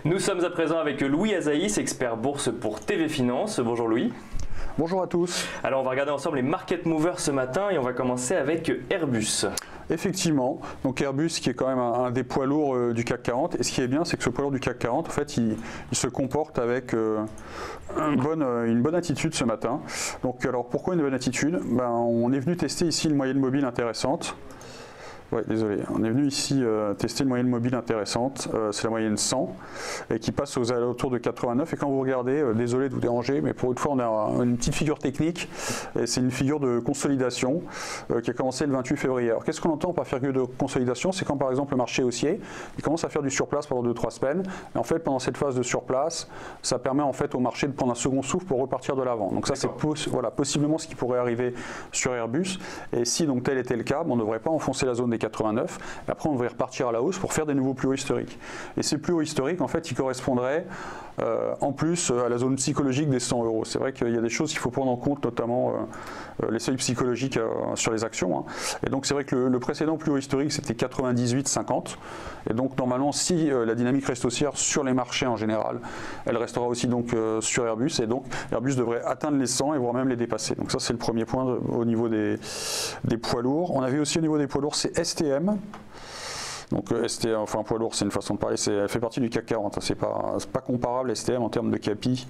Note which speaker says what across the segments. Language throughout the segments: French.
Speaker 1: Nous sommes à présent avec Louis Azaïs, expert bourse pour TV Finance. Bonjour Louis.
Speaker 2: Bonjour à tous.
Speaker 1: Alors on va regarder ensemble les market movers ce matin et on va commencer avec Airbus.
Speaker 2: Effectivement, donc Airbus qui est quand même un des poids lourds du CAC 40. Et ce qui est bien, c'est que ce poids lourd du CAC 40, en fait, il se comporte avec une bonne attitude ce matin. Donc alors pourquoi une bonne attitude? On est venu tester ici une moyenne mobile intéressante. Ouais, désolé, on est venu ici tester une moyenne mobile intéressante, c'est la moyenne 100, et qui passe aux alentours de 89. Et quand vous regardez, désolé de vous déranger, mais pour une fois on a une petite figure technique, et c'est une figure de consolidation qui a commencé le 28 février. Alors qu'est-ce qu'on entend par figure de consolidation? C'est quand par exemple le marché haussier, il commence à faire du surplace pendant 2-3 semaines, et en fait pendant cette phase de surplace, ça permet en fait au marché de prendre un second souffle pour repartir de l'avant. Donc ça c'est possiblement ce qui pourrait arriver sur Airbus, et si donc tel était le cas, on ne devrait pas enfoncer la zone des 89, et après on devrait repartir à la hausse pour faire des nouveaux plus hauts historiques. Et ces plus hauts historiques, en fait, ils correspondraient en plus à la zone psychologique des 100 euros. C'est vrai qu'il y a des choses qu'il faut prendre en compte, notamment les seuils psychologiques sur les actions. Hein. Et donc c'est vrai que le précédent plus haut historique, c'était 98,50. Et donc normalement, si la dynamique reste haussière sur les marchés en général, elle restera aussi donc sur Airbus. Et donc Airbus devrait atteindre les 100 et voire même les dépasser. Donc ça, c'est le premier point au niveau des poids lourds. On avait aussi au niveau des poids lourds, c'est STM. Donc STM, enfin poids lourd, c'est une façon de parler, elle fait partie du CAC 40, hein, c'est pas comparable STM en termes de CAPI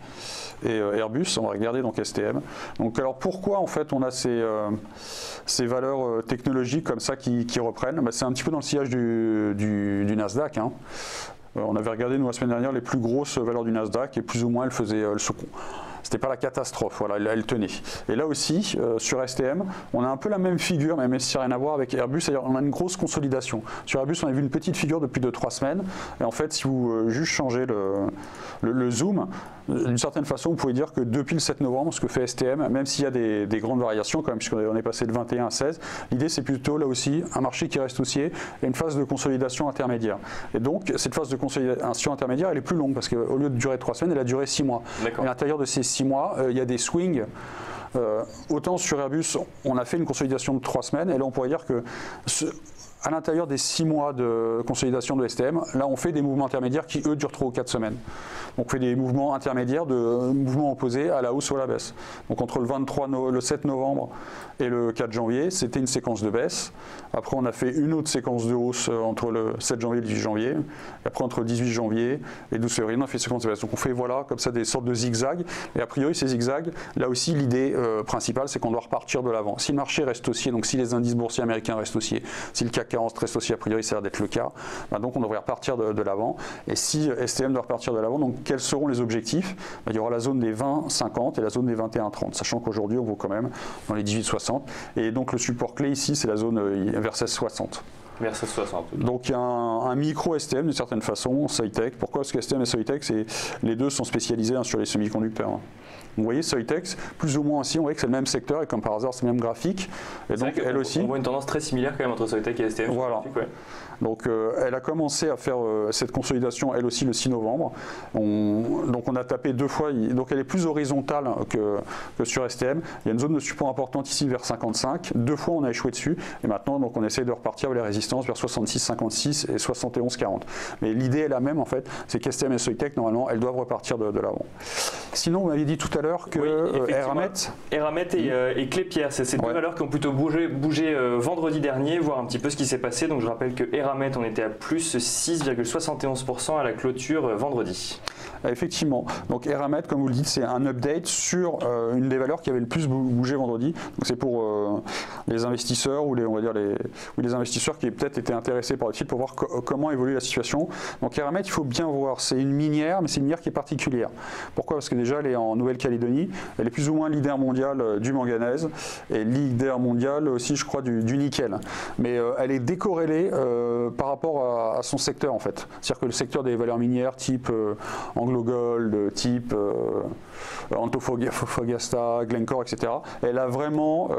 Speaker 2: et Airbus. On va regarder donc STM. Donc alors pourquoi en fait on a ces valeurs technologiques comme ça qui reprennent? C'est un petit peu dans le sillage du Nasdaq. Hein. On avait regardé nous la semaine dernière les plus grosses valeurs du Nasdaq et plus ou moins elles faisaient le second. C'était pas la catastrophe, voilà, elle tenait. Et là aussi, sur STM, on a un peu la même figure, même si ça n'a rien à voir avec Airbus, c'est-à-dire on a une grosse consolidation. Sur Airbus, on a vu une petite figure depuis 2-3 semaines, et en fait, si vous juste changez le zoom, d'une certaine façon, vous pouvez dire que depuis le 7 novembre, ce que fait STM, même s'il y a des grandes variations, quand même, puisqu'on est passé de 21 à 16, l'idée c'est plutôt là aussi un marché qui reste haussier et une phase de consolidation intermédiaire. Et donc, cette phase de consolidation intermédiaire, elle est plus longue, parce qu'au lieu de durer 3 semaines, elle a duré 6 mois. À l'intérieur de ces 6 mois, il y a des swings. Autant sur Airbus, on a fait une consolidation de 3 semaines, et là on pourrait dire que à l'intérieur des 6 mois de consolidation de STM, là on fait des mouvements intermédiaires qui eux durent 3 ou 4 semaines. Donc on fait des mouvements intermédiaires de mouvements opposés à la hausse ou à la baisse. Donc entre le 7 novembre et le 4 janvier, c'était une séquence de baisse. Après on a fait une autre séquence de hausse entre le 7 janvier et le 18 janvier. Et après entre le 18 janvier et le 12 février, on a fait une séquence de baisse. Donc on fait voilà comme ça des sortes de zigzags. Et a priori ces zigzags, là aussi l'idée principale c'est qu'on doit repartir de l'avant. Si le marché reste haussier, donc si les indices boursiers américains restent haussiers, si le CAC 40 reste haussier, a priori ça a l'air d'être le cas, donc on devrait repartir de l'avant. Et si STM doit repartir de l'avant, donc quels seront les objectifs? Il y aura la zone des 20,50 et la zone des 21,30, sachant qu'aujourd'hui on vaut quand même dans les 18,60. Et donc le support clé ici c'est la zone vers 16,60.
Speaker 1: Vers 16,60.
Speaker 2: Donc il y a un micro STM d'une certaine façon, Soitec. Pourquoi? Parce que STM et Soitec, les deux sont spécialisés sur les semi-conducteurs. Vous voyez Soitec, plus ou moins aussi, on voit que c'est le même secteur et comme par hasard c'est le même graphique. Et donc elle aussi.
Speaker 1: On voit une tendance très similaire quand même entre Soitec et STM.
Speaker 2: Voilà. Donc elle a commencé à faire cette consolidation elle aussi le 6 novembre. Donc on a tapé 2 fois, donc elle est plus horizontale que sur STM. Il y a une zone de support importante ici vers 55. 2 fois on a échoué dessus et maintenant donc on essaie de repartir vers les résistances vers 66,56 et 71,40. Mais l'idée est la même en fait, c'est qu'STM et Soitec normalement elles doivent repartir de l'avant. Sinon vous m'aviez dit tout à l'heure que
Speaker 1: Eramet et Klépierre, c'est ces deux valeurs qui ont plutôt bougé vendredi dernier, voir un petit peu ce qui s'est passé. Donc je rappelle que Eramet, on était à plus 6,71% à la clôture vendredi.
Speaker 2: Effectivement, donc Eramet, comme vous le dites, c'est un update sur une des valeurs qui avait le plus bougé vendredi. Donc c'est pour les investisseurs ou les investisseurs qui peut-être étaient intéressés par le titre pour voir comment évolue la situation. Donc Eramet, il faut bien voir, c'est une minière, mais c'est une minière qui est particulière. Pourquoi? Parce que déjà elle est en Nouvelle-Calédonie, elle est plus ou moins leader mondial du manganèse et leader mondial aussi, je crois, du nickel. Mais elle est décorrélée par rapport à son secteur en fait. C'est-à-dire que le secteur des valeurs minières type AngloGold, type Antofagasta, Glencore, etc. Elle a vraiment,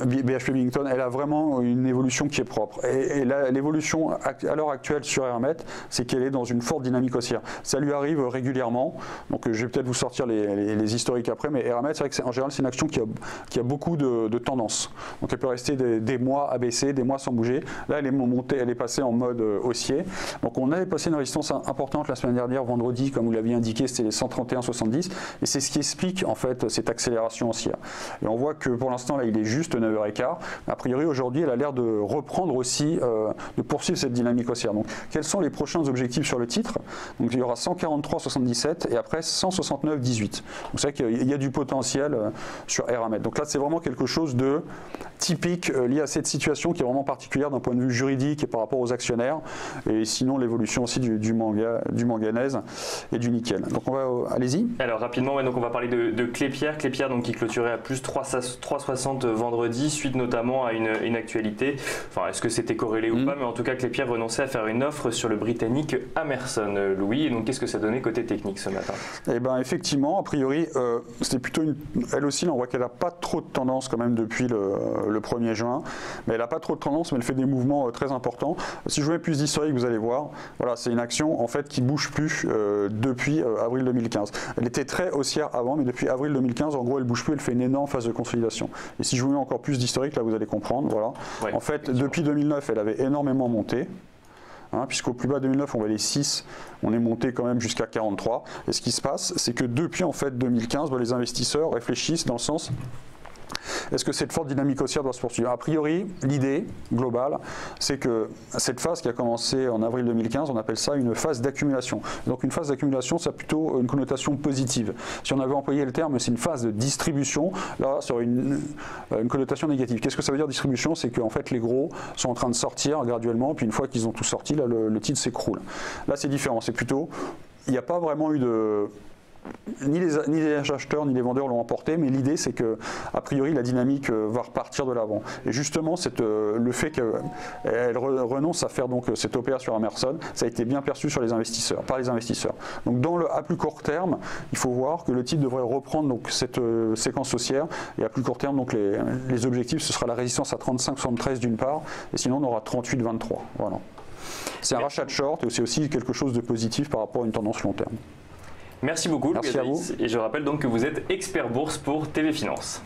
Speaker 2: BHP Billiton, elle a vraiment une évolution qui est propre. Et l'évolution à l'heure actuelle sur Eramet, c'est qu'elle est dans une forte dynamique haussière. Ça lui arrive régulièrement. Donc je vais peut-être vous sortir les historiques après, mais Eramet, c'est vrai qu'en général, c'est une action qui a beaucoup de tendances. Donc elle peut rester des mois à baisser, des mois sans bouger. Là, elle est elle est passée en mode haussier. Donc on avait passé une résistance importante la semaine dernière, vendredi, comme vous l'aviez indiqué, c'était les 131,70, et c'est ce qui explique en fait cette accélération haussière. Et on voit que pour l'instant là il est juste 9h15. A priori aujourd'hui elle a l'air de reprendre aussi, de poursuivre cette dynamique haussière. Donc quels sont les prochains objectifs sur le titre? Donc il y aura 143,77 et après 169,18. Donc c'est vrai qu'il y a du potentiel sur Eramet. Donc là c'est vraiment quelque chose de typique lié à cette situation qui est vraiment particulière d'un point de vue juridique et par rapport aux actionnaires, et sinon l'évolution aussi du manganèse et du nickel. Donc on va, allez-y.
Speaker 1: Alors rapidement, ouais, donc on va parler de Clépierre. Clépierre donc, qui clôturait à plus 3,60 vendredi, suite notamment à une actualité. Enfin, est-ce que c'était corrélé ou pas, mais en tout cas Clépierre renonçait à faire une offre sur le britannique Amerson, Louis. Et donc qu'est-ce que ça donnait côté technique ce matin?
Speaker 2: Eh bien effectivement, a priori, c'était plutôt elle aussi, on voit qu'elle n'a pas trop de tendance quand même depuis le 1er juin, mais elle n'a pas trop de tendance, mais elle fait des mouvements très importants. Si je vous mets plus d'historique, vous allez voir, voilà, c'est une action en fait qui bouge plus depuis avril 2015. Elle était très haussière avant, mais depuis avril 2015, en gros, elle bouge plus, elle fait une énorme phase de consolidation. Et si je vous mets encore plus d'historique, là, vous allez comprendre. Voilà. Ouais, en fait, depuis 2009, elle avait énormément monté. Puisqu'au plus bas 2009 on valait 6, on est monté quand même jusqu'à 43. Et ce qui se passe, c'est que depuis en fait 2015, les investisseurs réfléchissent dans le sens: est-ce que cette forte dynamique haussière doit se poursuivre? A priori, l'idée globale, c'est que cette phase qui a commencé en avril 2015, on appelle ça une phase d'accumulation. Donc une phase d'accumulation, ça a plutôt une connotation positive. Si on avait employé le terme, c'est une phase de distribution, là, sur une connotation négative. Qu'est-ce que ça veut dire distribution? C'est qu'en fait, les gros sont en train de sortir graduellement, puis une fois qu'ils ont tout sorti, là, le titre s'écroule. Là, c'est différent. C'est plutôt, il n'y a pas vraiment eu de... Ni les acheteurs ni les vendeurs l'ont emporté, mais l'idée c'est que a priori la dynamique va repartir de l'avant. Et justement le fait qu'elle renonce à faire donc cette opération sur Amerson, ça a été bien perçu par les investisseurs. Donc à plus court terme, il faut voir que le titre devrait reprendre donc cette séquence haussière, et à plus court terme donc les objectifs, ce sera la résistance à 35,73 d'une part, et sinon on aura 38,23. Voilà. C'est un rachat de short et c'est aussi quelque chose de positif par rapport à une tendance long terme.
Speaker 1: Merci beaucoup,
Speaker 2: Merci à vous.
Speaker 1: Et je rappelle donc que vous êtes expert bourse pour TV Finance.